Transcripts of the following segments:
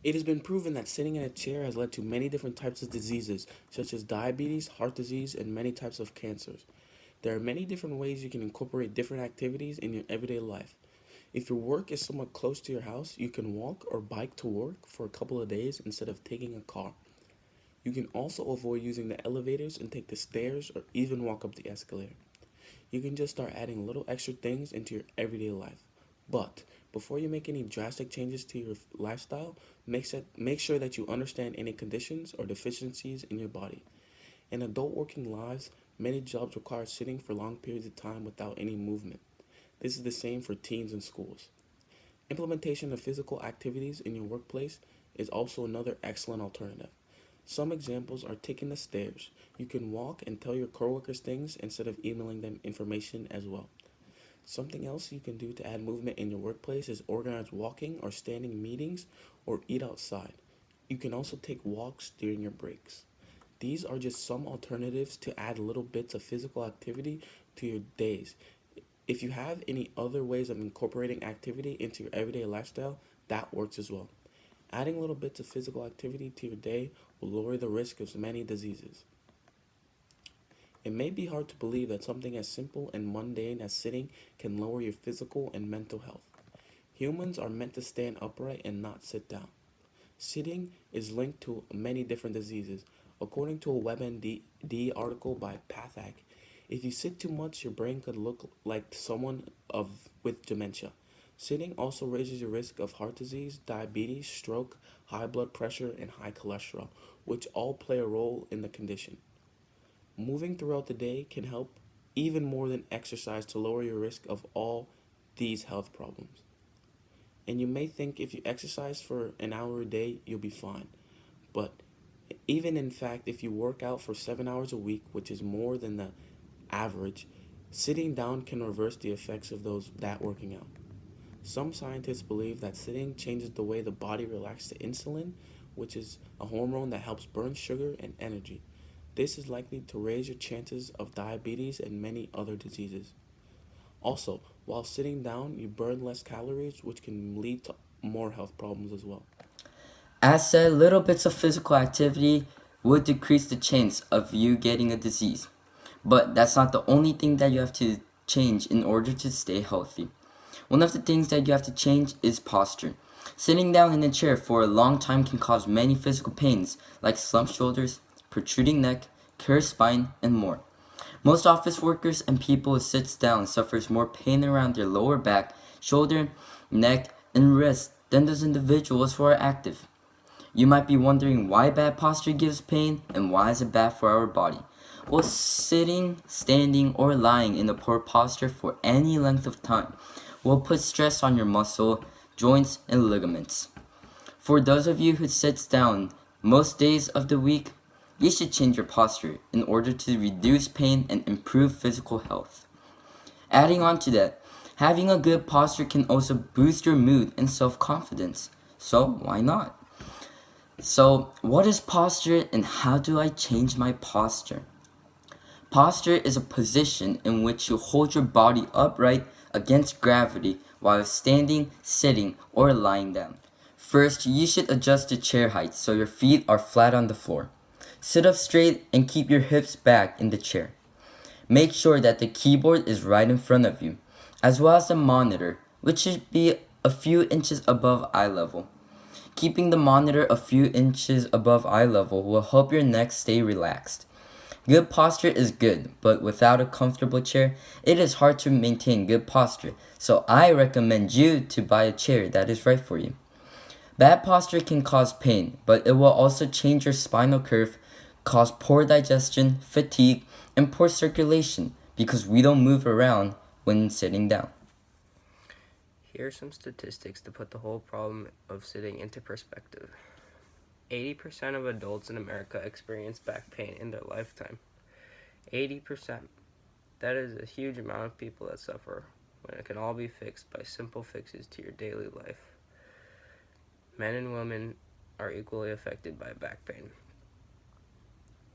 It has been proven that sitting in a chair has led to many different types of diseases, such as diabetes, heart disease, and many types of cancers. There are many different ways you can incorporate different activities in your everyday life. If your work is somewhat close to your house, you can walk or bike to work for a couple of days instead of taking a car. You can also avoid using the elevators and take the stairs or even walk up the escalator. You can just start adding little extra things into your everyday life. But before you make any drastic changes to your lifestyle, make sure that you understand any conditions or deficiencies in your body. In adult working lives, many jobs require sitting for long periods of time without any movement. This is the same for teens in schools. Implementation of physical activities in your workplace is also another excellent alternative. Some examples are taking the stairs. You can walk and tell your coworkers things instead of emailing them information as well. Something else you can do to add movement in your workplace is organize walking or standing meetings or eat outside. You can also take walks during your breaks. These are just some alternatives to add little bits of physical activity to your days. If you have any other ways of incorporating activity into your everyday lifestyle, that works as well. Adding little bits of physical activity to your day will lower the risk of many diseases. It may be hard to believe that something as simple and mundane as sitting can lower your physical and mental health. Humans are meant to stand upright and not sit down. Sitting is linked to many different diseases. According to a WebMD article by Pathak, if you sit too much, your brain could look like someone with dementia. Sitting also raises your risk of heart disease, diabetes, stroke, high blood pressure, and high cholesterol, which all play a role in the condition. Moving throughout the day can help even more than exercise to lower your risk of all these health problems. And you may think if you exercise for an hour a day, you'll be fine. But even in fact, if you work out for 7 hours a week, which is more than the average, sitting down can reverse the effects of that working out. Some scientists believe that sitting changes the way the body reacts to insulin, which is a hormone that helps burn sugar and energy. This is likely to raise your chances of diabetes and many other diseases. Also, while sitting down, you burn less calories, which can lead to more health problems as well. As said, little bits of physical activity would decrease the chance of you getting a disease. But that's not the only thing that you have to change in order to stay healthy. One of the things that you have to change is posture. Sitting down in a chair for a long time can cause many physical pains like slumped shoulders, protruding neck, cursed spine, and more. Most office workers and people who sits down suffers more pain around their lower back, shoulder, neck, and wrist than those individuals who are active. You might be wondering why bad posture gives pain and why is it bad for our body. Well, sitting, standing, or lying in a poor posture for any length of time will put stress on your muscle, joints, and ligaments. For those of you who sits down most days of the week, you should change your posture in order to reduce pain and improve physical health. Adding on to that, having a good posture can also boost your mood and self-confidence. So why not? So, what is posture and how do I change my posture? Posture is a position in which you hold your body upright against gravity while standing, sitting, or lying down. First, you should adjust the chair height so your feet are flat on the floor. Sit up straight and keep your hips back in the chair. Make sure that the keyboard is right in front of you, as well as the monitor, which should be a few inches above eye level. Keeping the monitor a few inches above eye level will help your neck stay relaxed. Good posture is good, but without a comfortable chair, it is hard to maintain good posture, so I recommend you to buy a chair that is right for you. Bad posture can cause pain, but it will also change your spinal curve, cause poor digestion, fatigue, and poor circulation because we don't move around when sitting down. Here are some statistics to put the whole problem of sitting into perspective. 80% of adults in America experience back pain in their lifetime. 80%. That is a huge amount of people that suffer when it can all be fixed by simple fixes to your daily life. Men and women are equally affected by back pain.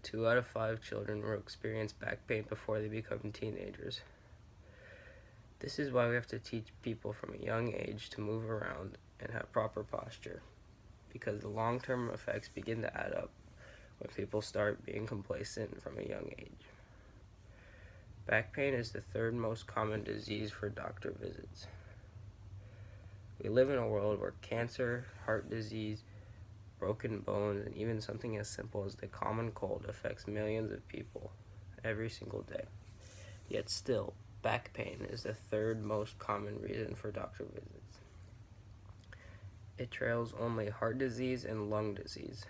2 out of 5 children will experience back pain before they become teenagers. This is why we have to teach people from a young age to move around and have proper posture. because the long-term effects begin to add up when people start being complacent from a young age. Back pain is the third most common disease for doctor visits. We live in a world where cancer, heart disease, broken bones, and even something as simple as the common cold affects millions of people every single day. Yet still, back pain is the third most common reason for doctor visits. It trails only heart disease and lung disease.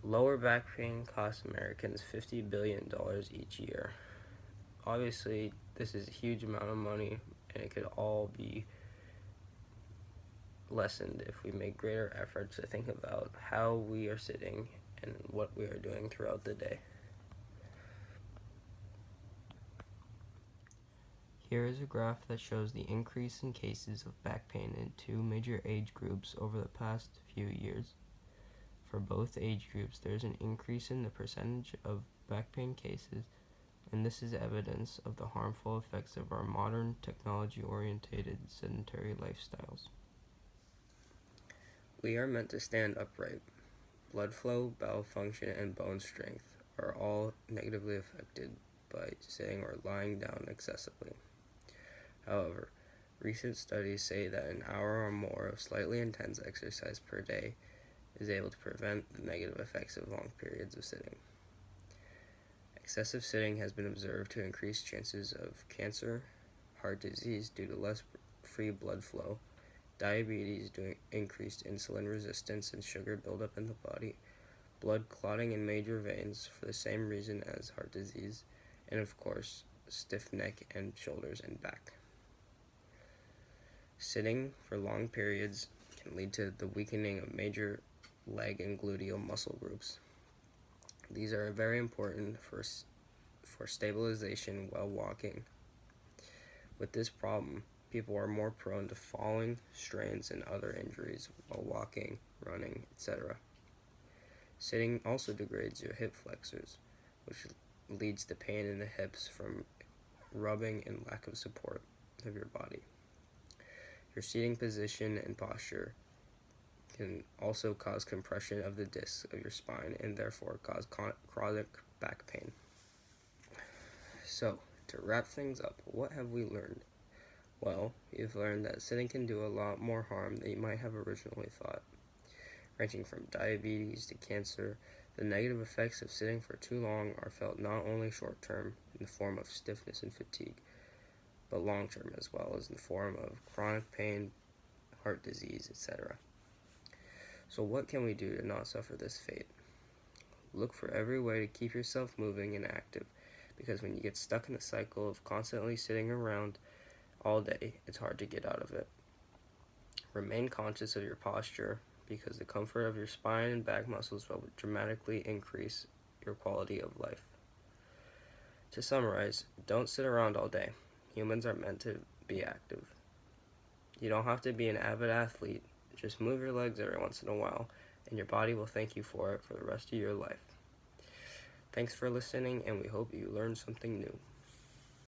Lower back pain costs Americans $50 billion each year. Obviously, this is a huge amount of money, and it could all be lessened if we make greater efforts to think about how we are sitting and what we are doing throughout the day. Here is a graph that shows the increase in cases of back pain in two major age groups over the past few years. For both age groups, there is an increase in the percentage of back pain cases, and this is evidence of the harmful effects of our modern, technology-oriented, sedentary lifestyles. We are meant to stand upright. Blood flow, bowel function, and bone strength are all negatively affected by sitting or lying down excessively. However, recent studies say that an hour or more of slightly intense exercise per day is able to prevent the negative effects of long periods of sitting. Excessive sitting has been observed to increase chances of cancer, heart disease due to less free blood flow, diabetes due to increased insulin resistance and sugar buildup in the body, blood clotting in major veins for the same reason as heart disease, and of course, stiff neck and shoulders and back. Sitting for long periods can lead to the weakening of major leg and gluteal muscle groups. These are very important for stabilization while walking. With this problem, people are more prone to falling, strains, and other injuries while walking, running, etc. Sitting also degrades your hip flexors, which leads to pain in the hips from rubbing and lack of support of your body. Your seating position and posture can also cause compression of the discs of your spine and therefore cause chronic back pain. So, to wrap things up, what have we learned? Well, you've learned that sitting can do a lot more harm than you might have originally thought. Ranging from diabetes to cancer, the negative effects of sitting for too long are felt not only short-term in the form of stiffness and fatigue, but long-term as well as in the form of chronic pain, heart disease, etc. So what can we do to not suffer this fate? Look for every way to keep yourself moving and active, because when you get stuck in a cycle of constantly sitting around all day, it's hard to get out of it. Remain conscious of your posture, because the comfort of your spine and back muscles will dramatically increase your quality of life. To summarize, don't sit around all day. Humans are meant to be active. You don't have to be an avid athlete. Just move your legs every once in a while, and your body will thank you for it for the rest of your life. Thanks for listening, and we hope you learned something new.